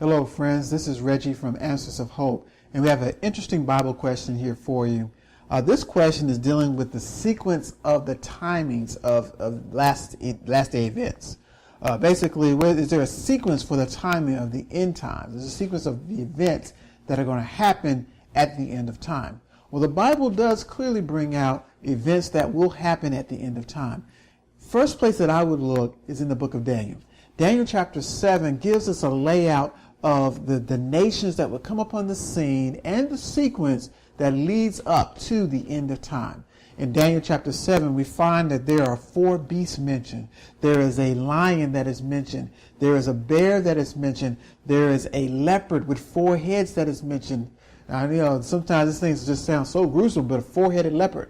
Hello, friends. This is Reggie from Answers of Hope, and we have an interesting Bible question here for you. This question is dealing with the sequence of the timings of last day events. Basically, is there a sequence for the timing of the end times? There's a sequence of the events that are going to happen at the end of time. Well, the Bible does clearly bring out events that will happen at the end of time. First place that I would look is in the book of Daniel. Daniel chapter 7 gives us a layout of the nations that will come upon the scene and the sequence that leads up to the end of time. In Daniel chapter 7, we find that there are 4 beasts mentioned. There is a lion that is mentioned. There is a bear that is mentioned. There is a leopard with 4 heads that is mentioned. Now, sometimes these things just sound so gruesome, but a 4-headed leopard.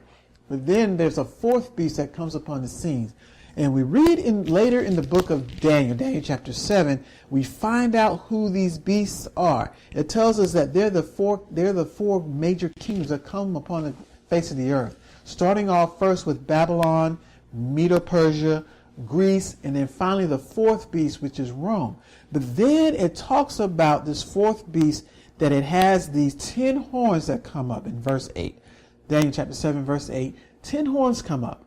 But then there's a 4th beast that comes upon the scene. And we read later in the book of Daniel chapter 7, we find out who these beasts are. It tells us that they're the four major kingdoms that come upon the face of the earth. Starting off first with Babylon, Medo-Persia, Greece, and then finally the 4th beast, which is Rome. But then it talks about this 4th beast, that it has these 10 horns that come up in verse 8. Daniel chapter 7, verse 8, 10 horns come up.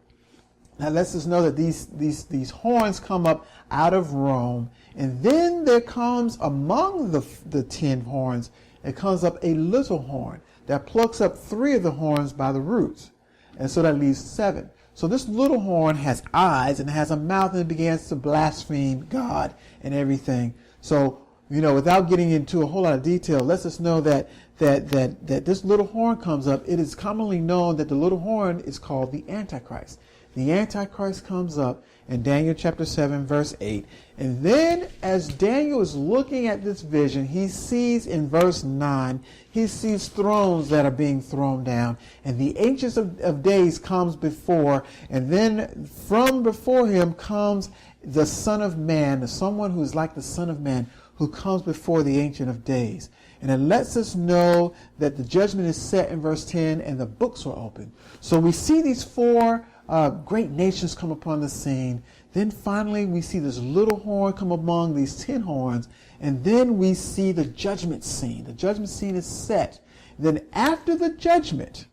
Now lets us know that these horns come up out of Rome, and then there comes among the 10 horns, it comes up a little horn that plucks up 3 of the horns by the roots, and so that leaves 7. So this little horn has eyes and has a mouth, and it begins to blaspheme God and everything. So without getting into a whole lot of detail, lets us know that this little horn comes up. It is commonly known that the little horn is called the Antichrist. The Antichrist comes up in Daniel chapter 7, verse 8. And then as Daniel is looking at this vision, he sees in verse 9, he sees thrones that are being thrown down. And the Ancient of Days comes before. And then from before him comes the Son of Man, someone who is like the Son of Man, who comes before the Ancient of Days. And it lets us know that the judgment is set in verse 10 and the books are open. So we see these 4 great nations come upon the scene. Then finally we see this little horn come among these 10 horns. And then we see the judgment scene. The judgment scene is set. Then after the judgment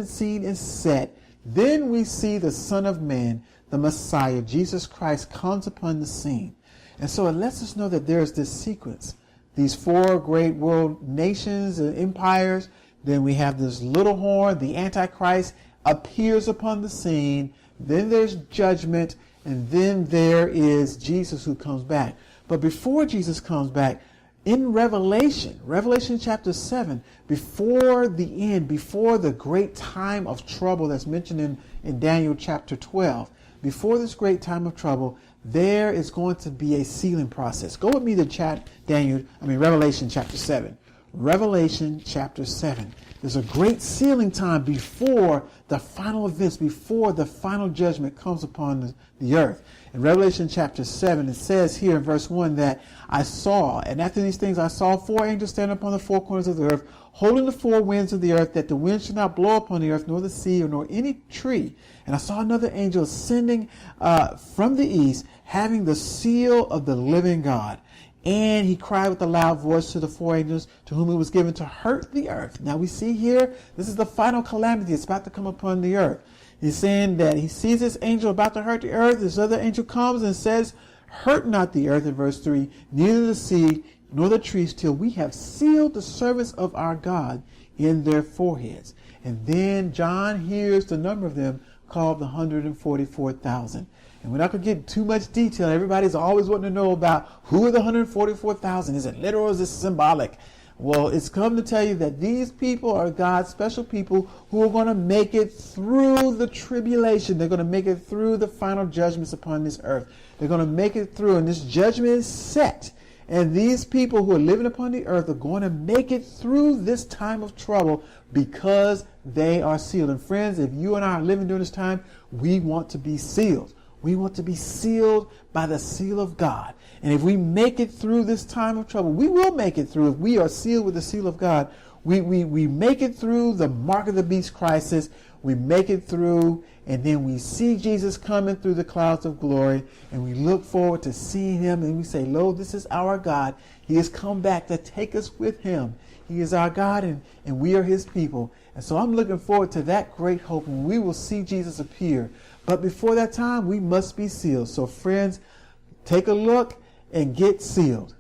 scene is set, then we see the Son of Man, the Messiah, Jesus Christ, comes upon the scene. And so it lets us know that there is this sequence. These 4 great world nations and empires. Then we have this little horn, the Antichrist, appears upon the scene. Then there's judgment. And then there is Jesus who comes back. But before Jesus comes back, in Revelation chapter 7, before the end, before the great time of trouble that's mentioned in Daniel chapter 12, before this great time of trouble, there is going to be a sealing process. Go with me to Revelation chapter 7. Revelation chapter 7. There's a great sealing time before the final events, before the final judgment comes upon the earth. In Revelation chapter 7, it says here in verse 1 that I saw, and after these things I saw 4 angels stand upon the 4 corners of the earth, holding the 4 winds of the earth, that the wind should not blow upon the earth, nor the sea, nor any tree. And I saw another angel ascending from the east, having the seal of the living God. And he cried with a loud voice to the 4 angels to whom it was given to hurt the earth. Now we see here, this is the final calamity. It's about to come upon the earth. He's saying that he sees this angel about to hurt the earth. This other angel comes and says, hurt not the earth, in verse 3, neither the sea nor the trees, till we have sealed the servants of our God in their foreheads. And then John hears the number of them called the 144,000. And we're not going to get too much detail. Everybody's always wanting to know about who are the 144,000. Is it literal or is it symbolic? Well, it's come to tell you that these people are God's special people who are going to make it through the tribulation. They're going to make it through the final judgments upon this earth. They're going to make it through, and this judgment is set. And these people who are living upon the earth are going to make it through this time of trouble because they are sealed. And friends, if you and I are living during this time, we want to be sealed. We want to be sealed by the seal of God. And if we make it through this time of trouble, we will make it through. If we are sealed with the seal of God, we make it through the mark of the beast crisis. we make it through, and then we see Jesus coming through the clouds of glory, and we look forward to seeing him, and we say, lo, this is our God. He has come back to take us with him. He is our God, and we are his people. And so I'm looking forward to that great hope when we will see Jesus appear. But before that time, we must be sealed. So friends, take a look and get sealed.